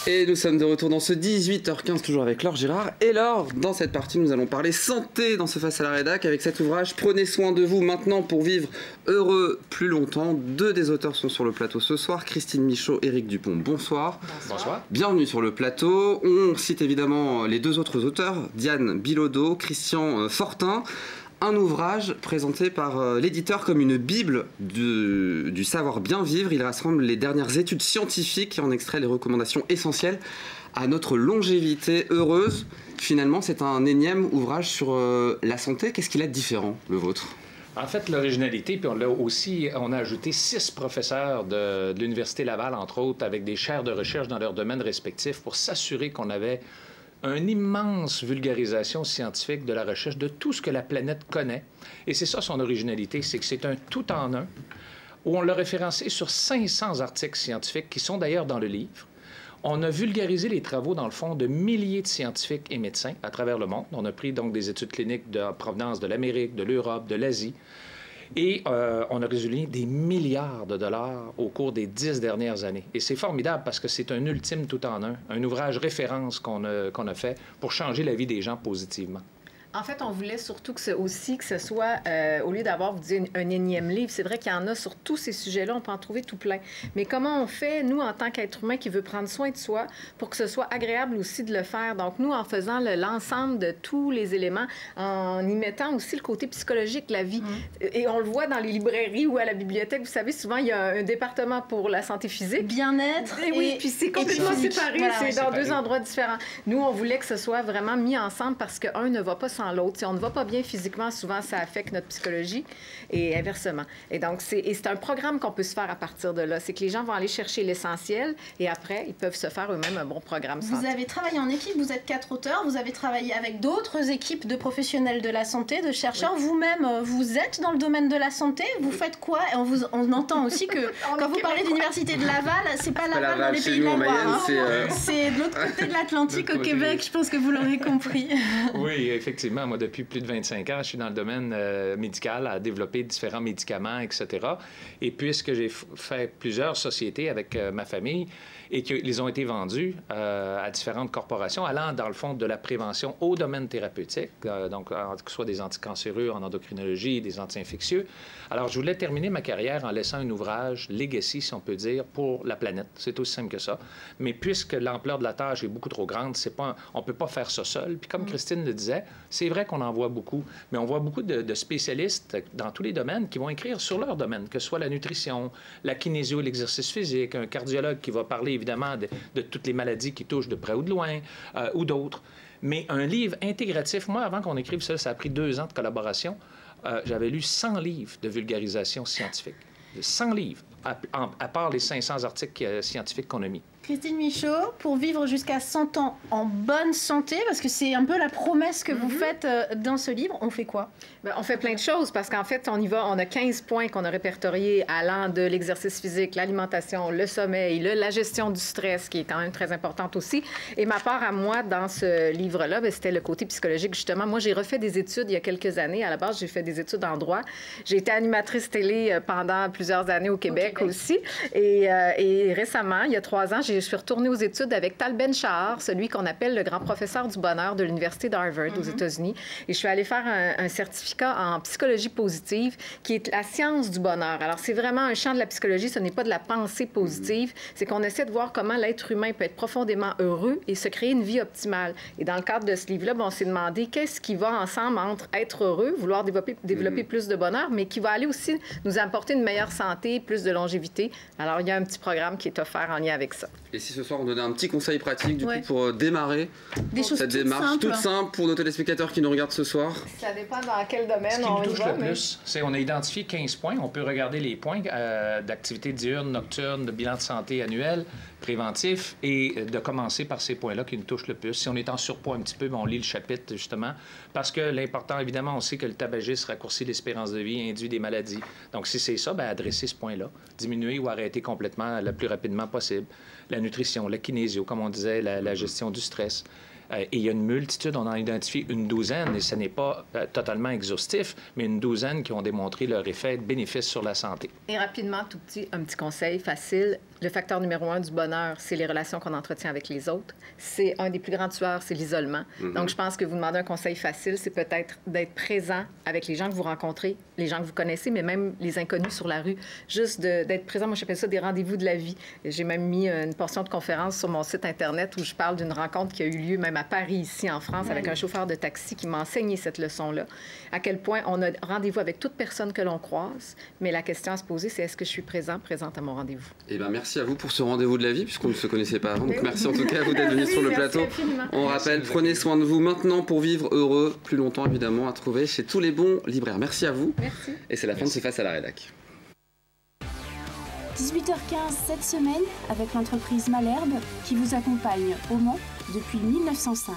Et nous sommes de retour dans ce 18h15, toujours avec Laure Girard. Et Laure, dans cette partie, nous allons parler santé dans ce Face à la Rédac avec cet ouvrage « Prenez soin de vous maintenant pour vivre heureux plus longtemps ». Deux des auteurs sont sur le plateau ce soir, Christine Michaud, Éric Dupont. Bonsoir. Bonsoir. Bienvenue sur le plateau. On cite évidemment les deux autres auteurs, Diane Bilodeau, Christian Fortin. Un ouvrage présenté par l'éditeur comme une bible du savoir bien vivre. Il rassemble les dernières études scientifiques et en extrait les recommandations essentielles à notre longévité heureuse. Finalement, c'est un énième ouvrage sur la santé. Qu'est-ce qu'il a de différent, le vôtre ? En fait, l'originalité, puis on a ajouté 6 professeurs de l'Université Laval, entre autres, avec des chaires de recherche dans leurs domaines respectifs pour s'assurer qu'on avait une immense vulgarisation scientifique de la recherche de tout ce que la planète connaît. Et c'est ça son originalité, c'est que c'est un tout en un, où on l'a référencé sur 500 articles scientifiques qui sont d'ailleurs dans le livre. On a vulgarisé les travaux, dans le fond, de milliers de scientifiques et médecins à travers le monde. On a pris donc des études cliniques de provenance de l'Amérique, de l'Europe, de l'Asie. Et on a résolu des milliards de dollars au cours des 10 dernières années. Et c'est formidable parce que c'est un ultime tout en un ouvrage référence qu'on a fait pour changer la vie des gens positivement. En fait, on voulait surtout que ce soit, au lieu d'avoir, vous dites, un énième livre, c'est vrai qu'il y en a sur tous ces sujets-là, on peut en trouver tout plein. Mais comment on fait, nous, en tant qu'être humain qui veut prendre soin de soi, pour que ce soit agréable aussi de le faire? Donc, nous, en faisant l'ensemble de tous les éléments, en y mettant aussi le côté psychologique de la vie. Et on le voit dans les librairies ou à la bibliothèque, vous savez, souvent, il y a un département pour la santé physique. Bien-être. Et oui, puis c'est complètement séparé, voilà, c'est dans deux endroits différents. Nous, on voulait que ce soit vraiment mis ensemble parce qu'un ne va pas sans l'autre. Si on ne va pas bien physiquement, souvent, ça affecte notre psychologie et inversement. Et donc, c'est un programme qu'on peut se faire à partir de là. C'est que les gens vont aller chercher l'essentiel et après, ils peuvent se faire eux-mêmes un bon programme santé. Vous avez travaillé en équipe, vous êtes 4 auteurs, vous avez travaillé avec d'autres équipes de professionnels de la santé, de chercheurs. Oui. Vous-même, vous êtes dans le domaine de la santé. Vous faites quoi? Et on entend aussi que quand vous parlez d'Université de Laval, c'est pas Laval dans les Pays de la Loire. C'est de l'autre côté de l'Atlantique au Québec, je pense que vous l'aurez compris. Oui, effectivement. Moi, depuis plus de 25 ans, je suis dans le domaine médical, à développer différents médicaments, etc. Et puisque j'ai fait plusieurs sociétés avec ma famille et qu'ils ont été vendus à différentes corporations, allant dans le fond de la prévention au domaine thérapeutique, donc que ce soit des anticancéreux en endocrinologie, des anti-infectieux. Alors, je voulais terminer ma carrière en laissant un ouvrage legacy, si on peut dire, pour la planète. C'est aussi simple que ça. Mais puisque l'ampleur de la tâche est beaucoup trop grande, on ne peut pas faire ça seul. Puis comme Christine le disait, c'est vrai qu'on en voit beaucoup, mais on voit beaucoup de spécialistes dans tous les domaines qui vont écrire sur leur domaine, que ce soit la nutrition, la kinésio, l'exercice physique, un cardiologue qui va parler évidemment de toutes les maladies qui touchent de près ou de loin, ou d'autres. Mais un livre intégratif, moi, avant qu'on écrive ça, ça a pris 2 ans de collaboration. J'avais lu 100 livres de vulgarisation scientifique. 100 livres, à part les 500 articles scientifiques qu'on a mis. Christine Michaud, pour vivre jusqu'à 100 ans en bonne santé, parce que c'est un peu la promesse que vous faites dans ce livre, on fait quoi? Bien, on fait plein de choses parce qu'en fait, on a 15 points qu'on a répertoriés allant de l'exercice physique, l'alimentation, le sommeil, la gestion du stress, qui est quand même très importante aussi. Et ma part à moi, dans ce livre-là, c'était le côté psychologique, justement. Moi, j'ai refait des études il y a quelques années. À la base, j'ai fait des études en droit. J'ai été animatrice télé pendant plusieurs années au Québec aussi. Et récemment, il y a 3 ans, je suis retournée aux études avec Tal Ben-Shahar, celui qu'on appelle le grand professeur du bonheur de l'Université d'Harvard aux États-Unis. Et je suis allée faire un certificat en psychologie positive, qui est la science du bonheur. Alors, c'est vraiment un champ de la psychologie, ce n'est pas de la pensée positive, c'est qu'on essaie de voir comment l'être humain peut être profondément heureux et se créer une vie optimale. Et dans le cadre de ce livre-là, on s'est demandé qu'est-ce qui va ensemble entre être heureux, vouloir développer plus de bonheur, mais qui va aller aussi nous apporter une meilleure santé, plus de longévité. Alors, il y a un petit programme qui est offert en lien avec ça. Et si ce soir, on donnait un petit conseil pratique du coup, pour démarrer cette démarche toute simple pour nos téléspectateurs qui nous regardent ce soir? Ça dépend dans quel domaine on y va. Ce qui nous touche le plus, c'est on a identifié 15 points. On peut regarder les points d'activité diurne, nocturne, de bilan de santé annuel, préventif, et de commencer par ces points-là qui nous touchent le plus. Si on est en surpoids un petit peu, on lit le chapitre, justement, parce que l'important, évidemment, on sait que le tabagisme raccourcit l'espérance de vie, induit des maladies. Donc, si c'est ça, adresser ce point-là, diminuer ou arrêter complètement le plus rapidement possible. La nutrition, la kinésio, comme on disait, la gestion du stress. Et il y a une multitude, on en a identifié une douzaine, et ce n'est pas totalement exhaustif, mais une douzaine qui ont démontré leur effet de bénéfice sur la santé. Et rapidement, un petit conseil facile, Le facteur numéro 1 du bonheur, c'est les relations qu'on entretient avec les autres. C'est un des plus grands tueurs, c'est l'isolement. Donc, je pense que vous demandez un conseil facile, c'est peut-être d'être présent avec les gens que vous rencontrez, les gens que vous connaissez, mais même les inconnus sur la rue. Juste d'être présent, moi, j'appelle ça des rendez-vous de la vie. J'ai même mis une portion de conférence sur mon site Internet où je parle d'une rencontre qui a eu lieu même à Paris, ici, en France, avec un chauffeur de taxi qui m'a enseigné cette leçon-là. À quel point on a rendez-vous avec toute personne que l'on croise, mais la question à se poser, c'est est-ce que je suis présente à mon rendez-vous? Eh bien, merci à vous pour ce rendez-vous de la vie, puisqu'on ne se connaissait pas avant. Donc, merci en tout cas à vous d'être venus sur le plateau. On rappelle, prenez soin de vous maintenant pour vivre heureux, plus longtemps évidemment, à trouver chez tous les bons libraires. Merci à vous. Merci. Et c'est la fin de ce Face à la Rédac. 18h15 cette semaine avec l'entreprise Malherbe qui vous accompagne au Mans depuis 1905.